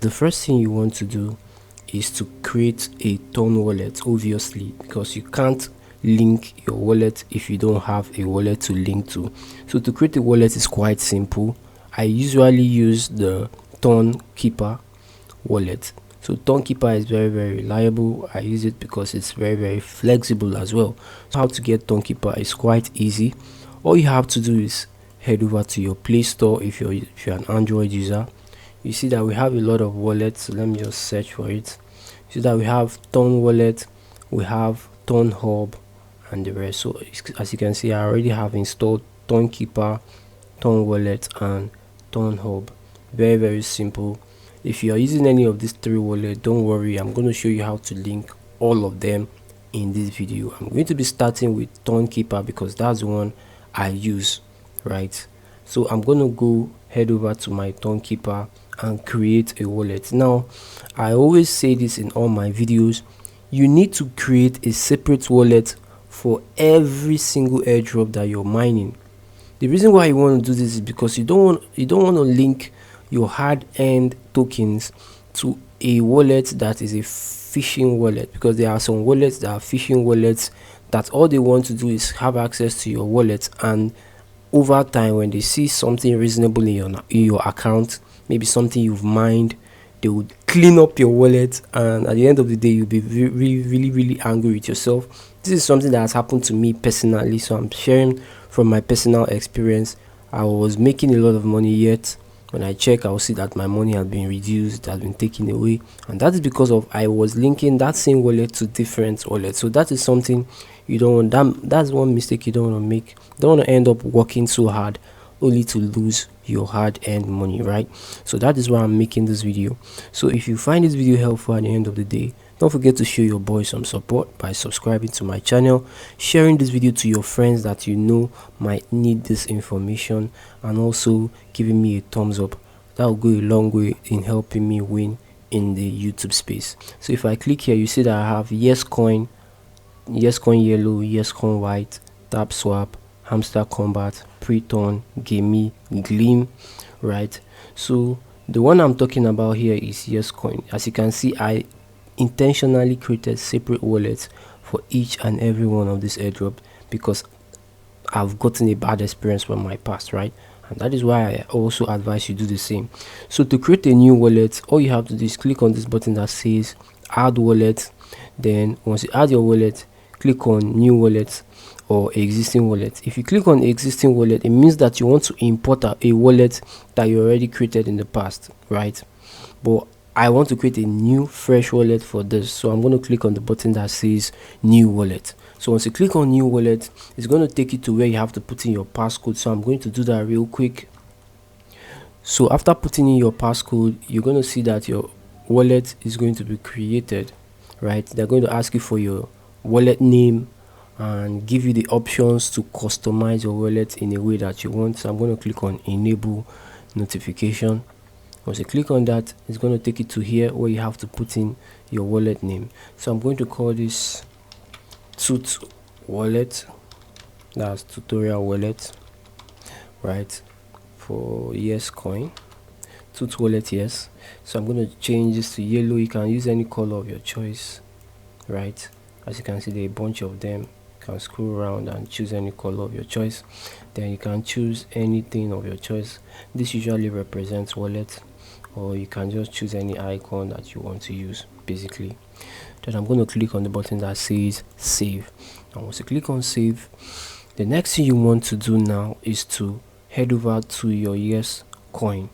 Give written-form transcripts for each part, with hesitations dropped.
The first thing you want to do is to create a Ton wallet, obviously, because you can't link your wallet if you don't have a wallet to link to. So to create a wallet is quite simple. I usually use the Ton Keeper wallet. So Ton Keeper is very reliable. I use it because it's very flexible as well. So how to get Ton Keeper is quite easy. All you have to do is head over to your Play Store if you're an Android user. You see that we have a lot of wallets, so let me just search for it. You see that we have Ton Wallet, we have Ton Hub, and the rest. So as you can see, I already have installed Ton Keeper, Ton Wallet, and Ton Hub. Very simple. If you are using any of these three wallets, don't worry, I'm going to show you how to link all of them in this video. I'm going to be starting with Ton Keeper because that's the one I use, right? So I'm going to go head over to my Ton Keeper and create a wallet. Now, I always say this in all my videos, you need to create a separate wallet for every single airdrop that you're mining. The reason why you want to do this is because you don't want to link your hard-earned tokens to a wallet that is a phishing wallet, because there are some wallets that are phishing wallets that all they want to do is have access to your wallet, and over time when they see something reasonable in your account, maybe something you've mined, they would clean up your wallet, and at the end of the day you'll be really angry with yourself. This is something that has happened to me personally, so I'm sharing from my personal experience. I was making a lot of money, yet when I check, I will see that my money has been reduced, has been taken away, and that is because of I was linking that same wallet to different wallets. So that is something you don't want. That's one mistake you don't want to make. You don't want to end up working so hard only to lose your hard-earned money, right? So that is why I'm making this video. So if you find this video helpful at the end of the day, don't forget to show your boy some support by subscribing to my channel, sharing this video to your friends that you know might need this information, and also giving me a thumbs up. That will go a long way in helping me win in the YouTube space. So if I click here, you see that I have Yescoin, Yescoin Yellow, Yescoin White, Tap Swap, Hamster Combat, Preton, Gamey, Gleam, right? So the one I'm talking about here is Yescoin. As you can see, I intentionally created separate wallets for each and every one of these airdrop because I've gotten a bad experience from my past, right? And that is why I also advise you do the same. So to create a new wallet, all you have to do is click on this button that says add wallet. Then once you add your wallet, click on new wallet or existing wallet. If you click on existing wallet, it means that you want to import a wallet that you already created in the past, right? But I want to create a new fresh wallet for this, so I'm going to click on the button that says new wallet. So once you click on new wallet, it's going to take you to where you have to put in your passcode. So I'm going to do that real quick. So after putting in your passcode, you're going to see that your wallet is going to be created, right? They're going to ask you for your wallet name and give you the options to customize your wallet in a way that you want. So I'm going to click on enable notification. Once you click on that, it's going to take you to here where you have to put in your wallet name. So I'm going to call this Tooth Wallet. That's tutorial wallet, right? For Yescoin, Tooth Wallet, yes. So I'm going to change this to yellow. You can use any color of your choice, right? As you can see, there are a bunch of them. You can scroll around and choose any color of your choice. Then you can choose anything of your choice. This usually represents wallet, or you can just choose any icon that you want to use, basically. Then I'm going to click on the button that says save. And once you click on save, the next thing you want to do now is to head over to your Yescoin.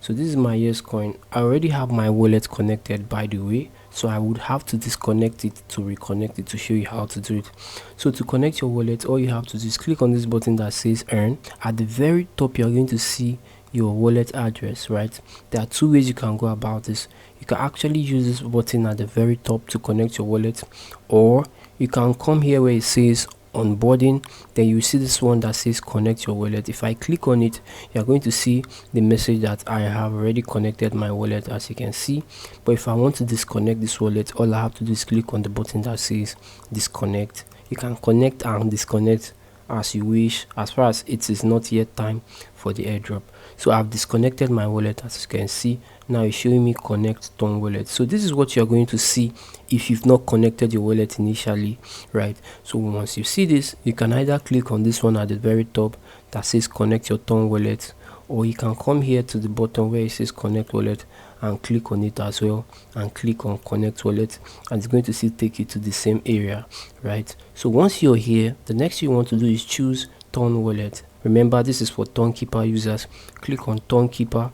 So this is my Yescoin. I already have my wallet connected, by the way, so I would have to disconnect it to reconnect it to show you how to do it. So to connect your wallet, all you have to do is click on this button that says earn. At the very top, you're going to see your wallet address, right? There are two ways you can go about this. You can actually use this button at the very top to connect your wallet, or you can come here where it says onboarding, then you see this one that says connect your wallet. If I click on it, you're going to see the message that I have already connected my wallet, as you can see. But if I want to disconnect this wallet, all I have to do is click on the button that says disconnect. You can connect and disconnect as you wish, as far as it is not yet time for the airdrop. So I've disconnected my wallet. As you can see, now it's showing me connect Ton wallet. So this is what you're going to see if you've not connected your wallet initially, right? So once you see this, you can either click on this one at the very top that says connect your Ton wallet, or you can come here to the bottom where it says connect wallet and click on it as well, and click on connect wallet, and it's going to still take you to the same area, right? So once you're here, the next thing you want to do is choose Ton wallet. Remember, this is for Ton Keeper users. Click on Ton Keeper.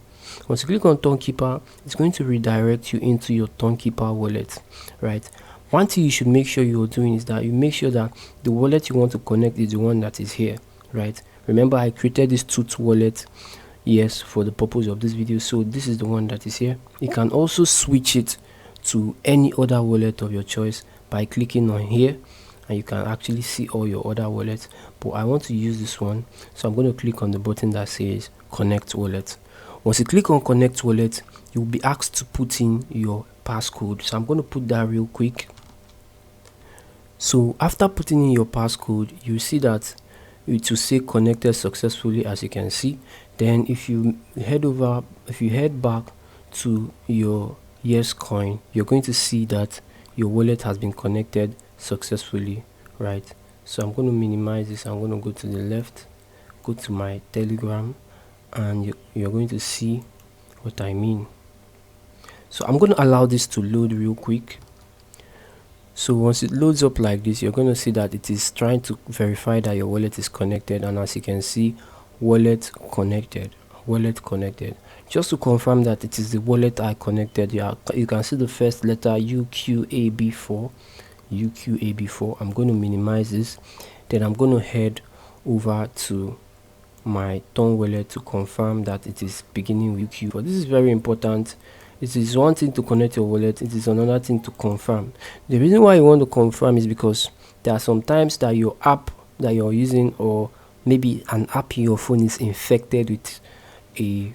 Once you click on Ton Keeper, it's going to redirect you into your Ton Keeper wallet, right? One thing you should make sure you're doing is that you make sure that the wallet you want to connect is the one that is here, right? Remember, I created this Tooth wallet, yes, for the purpose of this video, so this is the one that is here. You can also switch it to any other wallet of your choice by clicking on here, and you can actually see all your other wallets, but I want to use this one, so I'm going to click on the button that says connect wallet. Once you click on connect wallet, you'll be asked to put in your passcode, so I'm going to put that real quick. So after putting in your passcode, you see that it will say connected successfully, as you can see. Then if you head back to your Yescoin, you're going to see that your wallet has been connected successfully, right? So I'm going to minimize this. I'm going to go to the left, go to my Telegram, and you're going to see what I mean. So I'm going to allow this to load real quick. So once it loads up like this, you're going to see that it is trying to verify that your wallet is connected, and as you can see, wallet connected. Just to confirm that it is the wallet I connected, you can see the first letter UQAB4. I'm going to minimize this. Then I'm going to head over to my Ton wallet to confirm that it is beginning with Q. But this is very important. It is one thing to connect your wallet, it is another thing to confirm. The reason why you want to confirm is because there are some times that your app that you're using, or maybe an app in your phone, is infected with a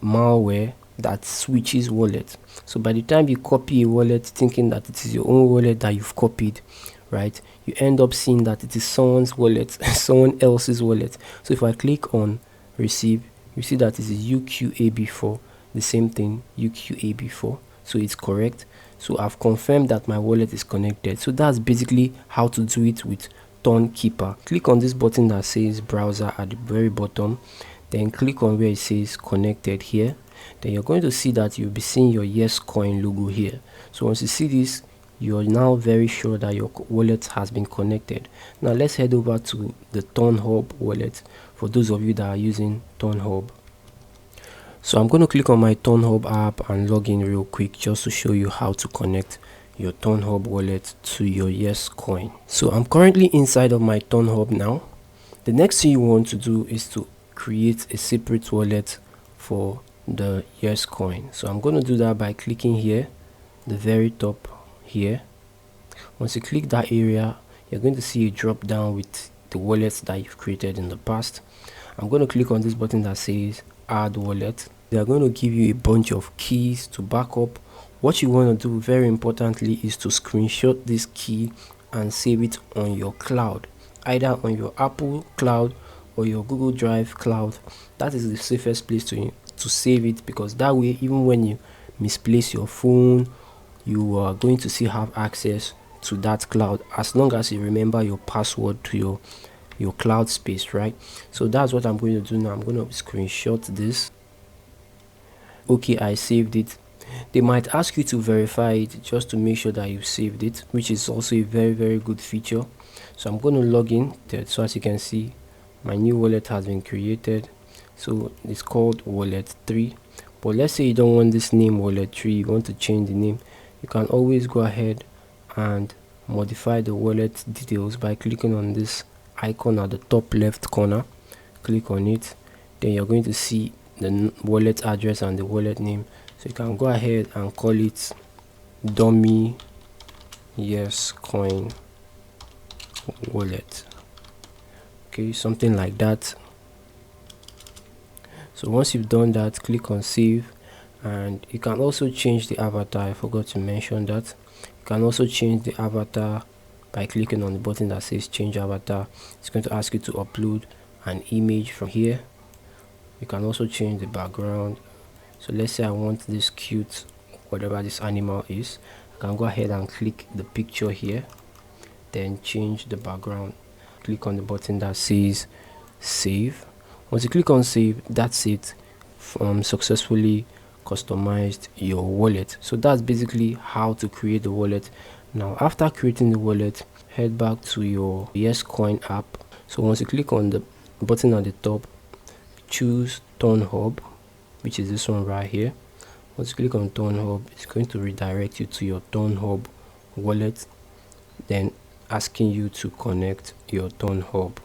malware that switches wallet. So by the time you copy a wallet thinking that it is your own wallet that you've copied, right, you end up seeing that it is someone's wallet, someone else's wallet. So if I click on receive, you see that it is UQAB4, the same thing, UQAB4, so it's correct. So I've confirmed that my wallet is connected. So that's basically how to do it with Ton Keeper. Click on this button that says browser at the very bottom, then click on where it says connected here. Then you're going to see that you'll be seeing your Yescoin logo here. So once you see this, you're now very sure that your wallet has been connected. Now let's head over to the Ton Hub wallet for those of you that are using Ton Hub. So I'm going to click on my Ton Hub app and log in real quick just to show you how to connect your Ton Hub wallet to your Yescoin. So I'm currently inside of my Ton Hub now. The next thing you want to do is to create a separate wallet for the Yescoin. So I'm going to do that by clicking here, the very top here. Once you click that area, you're going to see a drop down with the wallets that you've created in the past. I'm going to click on this button that says add wallet. They are going to give you a bunch of keys to back up. What you want to do, very importantly, is to screenshot this key and save it on your cloud, either on your Apple cloud or your Google Drive cloud. That is the safest place to save it, because that way, even when you misplace your phone, you are going to still have access to that cloud, as long as you remember your password to your cloud space, right? So that's what I'm going to do now. I'm going to screenshot this. Okay, I saved it. They might ask you to verify it just to make sure that you've saved it, which is also a very good feature. So I'm going to log in. So as you can see, my new wallet has been created. So it's called wallet 3. But let's say you don't want this name wallet 3, you want to change the name. You can always go ahead and modify the wallet details by clicking on this icon at the top left corner. Click on it, then you're going to see the wallet address and the wallet name. So you can go ahead and call it dummy Yescoin wallet, okay, something like that. So once you've done that, click on save, and you can also change the avatar. I forgot to mention that you can also change the avatar by clicking on the button that says change avatar. It's going to ask you to upload an image from here. You can also change the background. So let's say I want this cute whatever this animal is. I can go ahead and click the picture here, then change the background. Click on the button that says save. Once you click on save, that's it. Successfully customized your wallet. So that's basically how to create the wallet. Now after creating the wallet, head back to your Yescoin app. So once you click on the button at the top, choose Turn Hub, which is this one right here. Once you click on Turn Hub, it's going to redirect you to your Turn Hub wallet, then asking you to connect your Turn Hub.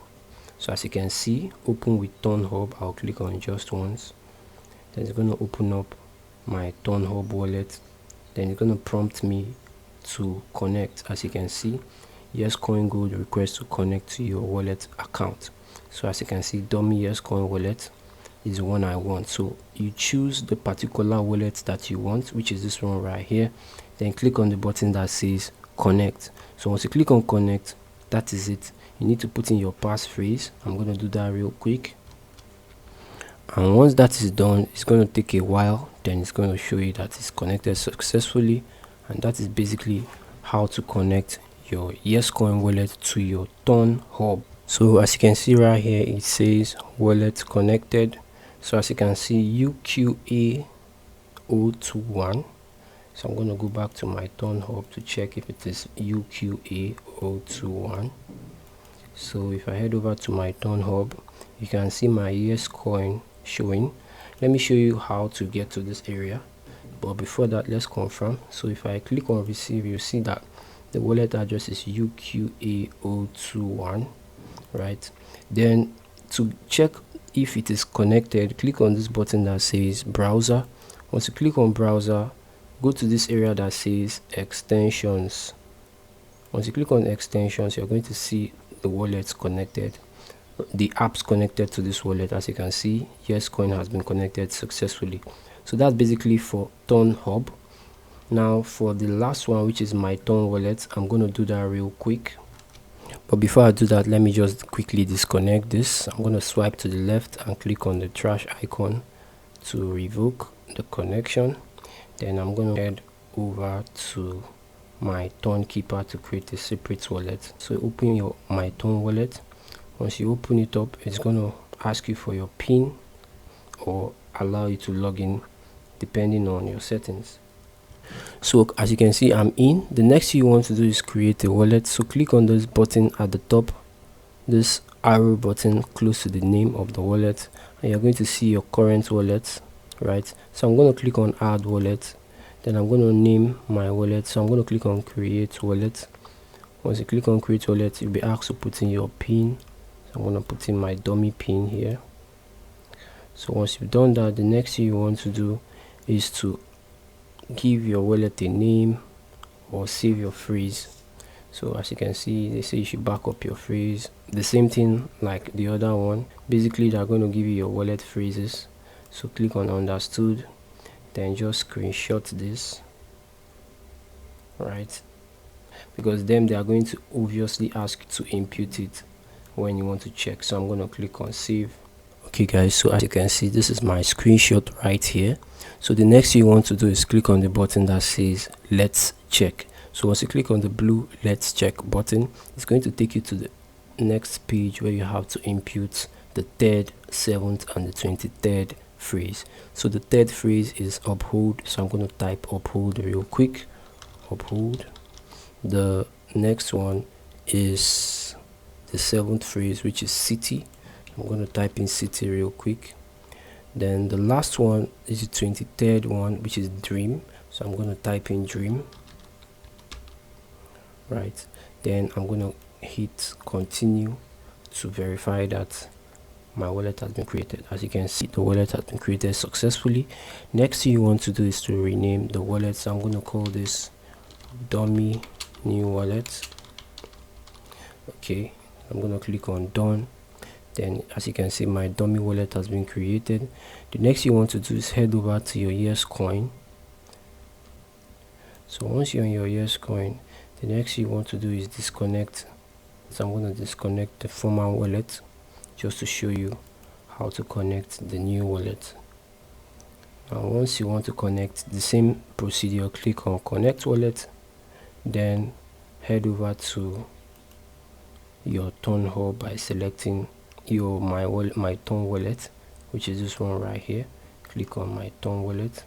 So as you can see, open with Turn Hub. I'll click on it just once. Then it's going to open up my Turn Hub wallet. Then it's going to prompt me to connect. As you can see, Yescoin Gold request to connect to your wallet account. So as you can see, dummy Yescoin wallet is the one I want. So you choose the particular wallet that you want, which is this one right here. Then click on the button that says connect. So once you click on connect, that is it. You need to put in your passphrase. I'm going to do that real quick. And once that is done, it's going to take a while. Then it's going to show you that it's connected successfully. And that is basically how to connect your Yescoin wallet to your Turn Hub. So as you can see right here, it says wallet connected. So as you can see, UQA021. So I'm going to go back to my Turn Hub to check if it is UQA021. So if I head over to my Turn Hub, you can see my Yescoin showing. Let me show you how to get to this area, but before that, let's confirm. So if I click on receive, you see that the wallet address is UQA021, right? Then to check if it is connected, click on this button that says browser. Once you click on browser, go to this area that says extensions. Once you click on extensions, you're going to see the wallets connected, the apps connected to this wallet. As you can see, Yescoin has been connected successfully. So that's basically for Turn Hub. Now for the last one, which is my Turn wallet, I'm going to do that real quick. But before I do that, let me just quickly disconnect this. I'm going to swipe to the left and click on the trash icon to revoke the connection. Then I'm going to head over to my Turn Keeper to create a separate wallet. So open your my Turn wallet. Once you open it up, it's going to ask you for your PIN or allow you to log in depending on your settings. So as you can see, I'm in. The next thing you want to do is create a wallet. So click on this button at the top, this arrow button close to the name of the wallet, and you're going to see your current wallet, right? So I'm going to click on add wallet. Then I'm going to name my wallet. So I'm going to click on create wallet. Once you click on create wallet, you'll be asked to put in your PIN. So I'm going to put in my dummy PIN here. So once you've done that, the next thing you want to do is to give your wallet a name or save your phrase. So as you can see, they say you should back up your phrase. The same thing like the other one. Basically, they're going to give you your wallet phrases. So click on understood, then just screenshot this, right? Because then they are going to obviously ask you to input it when you want to check. So I'm going to click on save. Okay guys, so as you can see, this is my screenshot right here. So the next thing you want to do is click on the button that says let's check. So once you click on the blue let's check button, it's going to take you to the next page where you have to input the 3rd, 7th and the 23rd phrase. So the 3rd phrase is uphold. So I'm going to type uphold real quick. Uphold. The next one is the 7th phrase, which is city. I'm going to type in city real quick. Then the last one is the 23rd one, which is dream. So I'm going to type in dream, right? Then I'm going to hit continue to verify that my wallet has been created. As you can see, the wallet has been created successfully. Next thing you want to do is to rename the wallet. So I'm going to call this dummy new wallet. Okay, I'm going to click on done. Then as you can see, my dummy wallet has been created. The next you want to do is head over to your Yescoin. So once you're in your Yescoin, The next thing you want to do is disconnect. So I'm going to disconnect the former wallet just to show you how to connect the new wallet. Now once you want to connect, the same procedure, click on connect wallet, then head over to your Ton hub by selecting your my Ton wallet, which is this one right here. Click on my Ton wallet.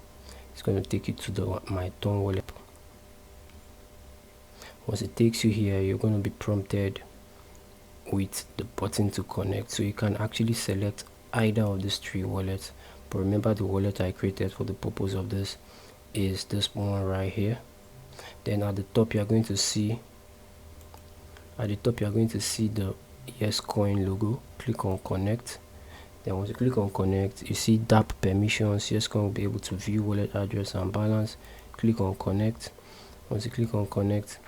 It's going to take you to the my Ton wallet. Once it takes you here, you're going to be prompted with the button to connect, so you can actually select either of these three wallets, but remember the wallet I created for the purpose of this is this one right here. Then at the top you're going to see the Yescoin logo. Click on connect. Then once you click on connect, you see DApp permissions. Yescoin will be able to view wallet address and balance. Click on connect. Once you click on connect,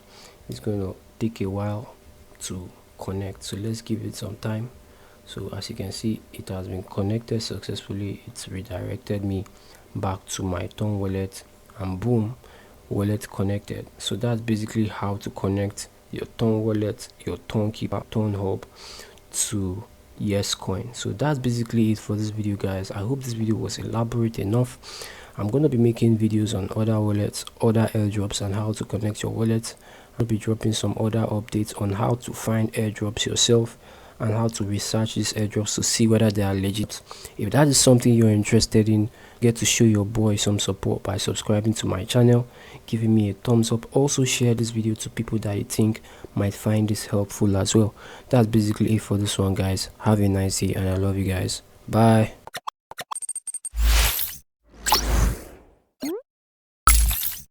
it's going to take a while to connect, so let's give it some time. So as you can see, it has been connected successfully. It's redirected me back to my Ton wallet, and boom, wallet connected. So that's basically how to connect your Ton wallet, your Ton keeper, Ton hub to Yescoin. So that's basically it for this video, guys. I hope this video was elaborate enough. I'm going to be making videos on other wallets, other airdrops, and how to connect your wallet. I'll be dropping some other updates on how to find airdrops yourself and how to research these airdrops to see whether they are legit. If that is something you're interested in, get to show your boy some support by subscribing to my channel, giving me a thumbs up. Also share this video to people that you think might find this helpful as well. That's basically it for this one, guys. Have a nice day and I love you guys. Bye.